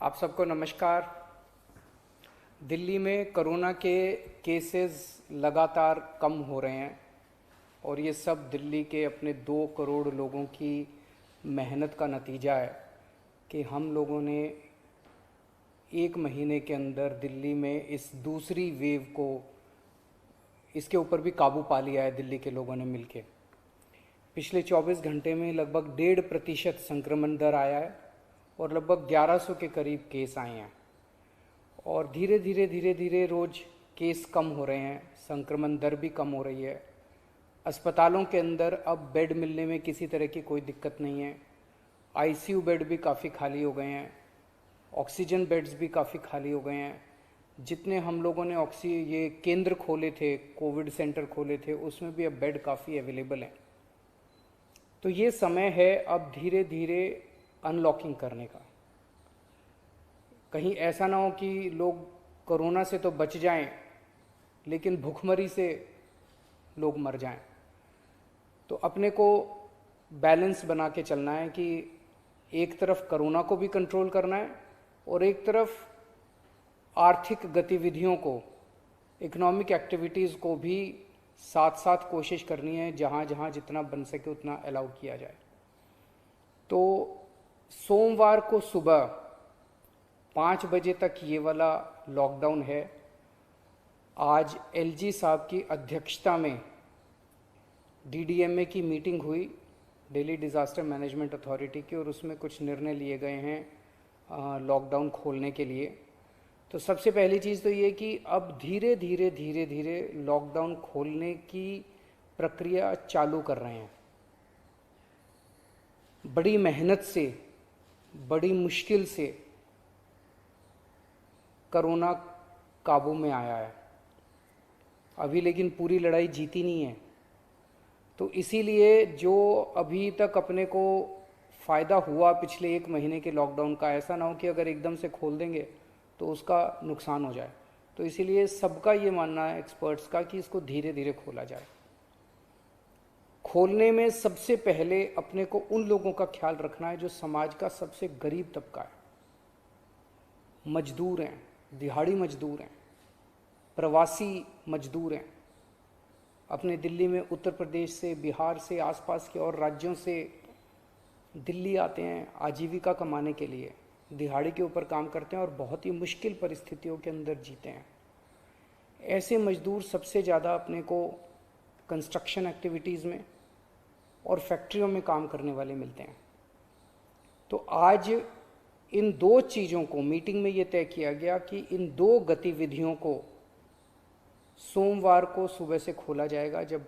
आप सबको नमस्कार। दिल्ली में कोरोना के केसेस लगातार कम हो रहे हैं और ये सब दिल्ली के अपने 2 करोड़ लोगों की मेहनत का नतीजा है कि हम लोगों ने 1 महीने के अंदर दिल्ली में इस दूसरी वेव को इसके ऊपर भी काबू पा लिया है। दिल्ली के लोगों ने मिलके पिछले 24 घंटे में लगभग 1.5% संक्रमण दर आया है और लगभग 1100 के करीब केस आए हैं और धीरे धीरे रोज केस कम हो रहे हैं, संक्रमण दर भी कम हो रही है। अस्पतालों के अंदर अब बेड मिलने में किसी तरह की कोई दिक्कत नहीं है। आईसीयू बेड भी काफ़ी खाली हो गए हैं, ऑक्सीजन बेड्स भी काफ़ी खाली हो गए हैं। जितने हम लोगों ने ये केंद्र खोले थे, कोविड सेंटर खोले थे, उसमें भी अब बेड काफ़ी अवेलेबल हैं। तो ये समय है अब धीरे धीरे अनलॉकिंग करने का। कहीं ऐसा ना हो कि लोग कोरोना से तो बच जाएं लेकिन भूखमरी से लोग मर जाएं। तो अपने को बैलेंस बना के चलना है कि एक तरफ कोरोना को भी कंट्रोल करना है और एक तरफ आर्थिक गतिविधियों को, इकोनॉमिक एक्टिविटीज़ को भी साथ साथ कोशिश करनी है, जहाँ जहाँ जितना बन सके उतना अलाउ किया जाए। तो सोमवार को सुबह 5 बजे तक ये वाला लॉकडाउन है। आज एलजी साहब की अध्यक्षता में डीडीएमए की मीटिंग हुई, दिल्ली डिज़ास्टर मैनेजमेंट अथॉरिटी की, और उसमें कुछ निर्णय लिए गए हैं लॉकडाउन खोलने के लिए। तो सबसे पहली चीज़ तो ये कि अब धीरे धीरे लॉकडाउन खोलने की प्रक्रिया चालू कर रहे हैं। बड़ी मेहनत से, बड़ी मुश्किल से कोरोना काबू में आया है अभी, लेकिन पूरी लड़ाई जीती नहीं है। तो इसीलिए जो अभी तक अपने को फ़ायदा हुआ पिछले 1 महीने के लॉकडाउन का, ऐसा ना हो कि अगर एकदम से खोल देंगे तो उसका नुकसान हो जाए। तो इसीलिए सबका ये मानना है, एक्सपर्ट्स का, कि इसको धीरे धीरे खोला जाए। खोलने में सबसे पहले अपने को उन लोगों का ख्याल रखना है जो समाज का सबसे गरीब तबका है। मजदूर हैं, दिहाड़ी मजदूर हैं, प्रवासी मजदूर हैं। अपने दिल्ली में उत्तर प्रदेश से, बिहार से, आसपास के और राज्यों से दिल्ली आते हैं आजीविका कमाने के लिए, दिहाड़ी के ऊपर काम करते हैं और बहुत ही मुश्किल परिस्थितियों के अंदर जीते हैं। ऐसे मजदूर सबसे ज़्यादा अपने को कंस्ट्रक्शन एक्टिविटीज़ में और फैक्ट्रियों में काम करने वाले मिलते हैं। तो आज इन 2 चीज़ों को मीटिंग में ये तय किया गया कि इन 2 गतिविधियों को सोमवार को सुबह से खोला जाएगा। जब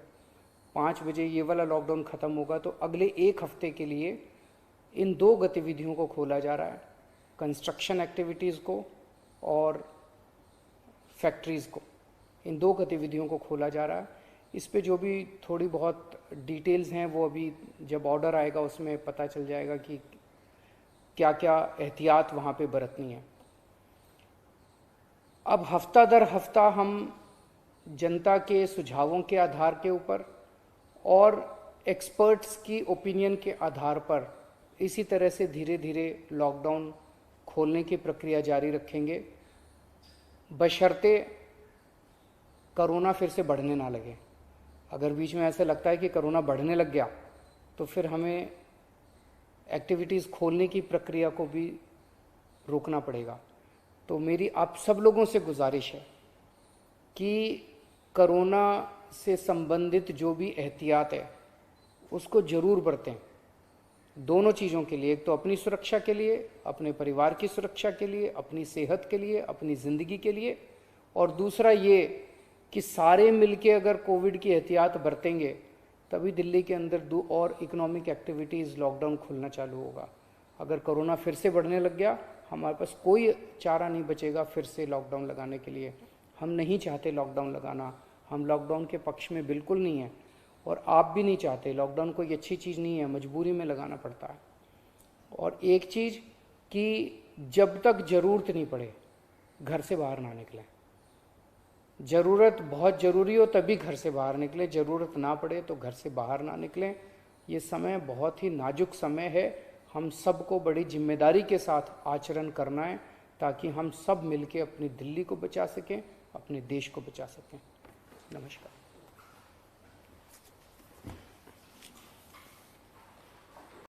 5 बजे ये वाला लॉकडाउन ख़त्म होगा तो अगले 1 हफ्ते के लिए इन 2 गतिविधियों को खोला जा रहा है, कंस्ट्रक्शन एक्टिविटीज़ को और फैक्ट्रीज़ को। इन 2 गतिविधियों को खोला जा रहा है। इस पे जो भी थोड़ी बहुत डिटेल्स हैं वो अभी जब ऑर्डर आएगा उसमें पता चल जाएगा कि क्या क्या एहतियात वहाँ पे बरतनी है। अब हफ्ता दर हफ्ता हम जनता के सुझावों के आधार के ऊपर और एक्सपर्ट्स की ओपिनियन के आधार पर इसी तरह से धीरे धीरे लॉकडाउन खोलने की प्रक्रिया जारी रखेंगे, बशर्ते कोरोना फिर से बढ़ने ना लगे। अगर बीच में ऐसे लगता है कि कोरोना बढ़ने लग गया तो फिर हमें एक्टिविटीज़ खोलने की प्रक्रिया को भी रोकना पड़ेगा। तो मेरी आप सब लोगों से गुजारिश है कि कोरोना से संबंधित जो भी एहतियात है उसको ज़रूर बरतें, दोनों चीज़ों के लिए। एक तो अपनी सुरक्षा के लिए, अपने परिवार की सुरक्षा के लिए, अपनी सेहत के लिए, अपनी ज़िंदगी के लिए, और दूसरा ये कि सारे मिलके अगर कोविड की एहतियात बरतेंगे तभी दिल्ली के अंदर 2 और इकोनॉमिक एक्टिविटीज़ लॉकडाउन खुलना चालू होगा। अगर कोरोना फिर से बढ़ने लग गया, हमारे पास कोई चारा नहीं बचेगा फिर से लॉकडाउन लगाने के लिए। हम नहीं चाहते लॉकडाउन लगाना, हम लॉकडाउन के पक्ष में बिल्कुल नहीं हैं और आप भी नहीं चाहते। लॉकडाउन कोई अच्छी चीज़ नहीं है, मजबूरी में लगाना पड़ता है। और एक चीज़ कि जब तक ज़रूरत नहीं पड़े घर से बाहर ना निकलें। ज़रूरत बहुत ज़रूरी हो तभी घर से बाहर निकलें, ज़रूरत ना पड़े तो घर से बाहर ना निकलें। ये समय बहुत ही नाजुक समय है। हम सबको बड़ी जिम्मेदारी के साथ आचरण करना है, ताकि हम सब मिलके अपनी दिल्ली को बचा सकें, अपने देश को बचा सकें। नमस्कार।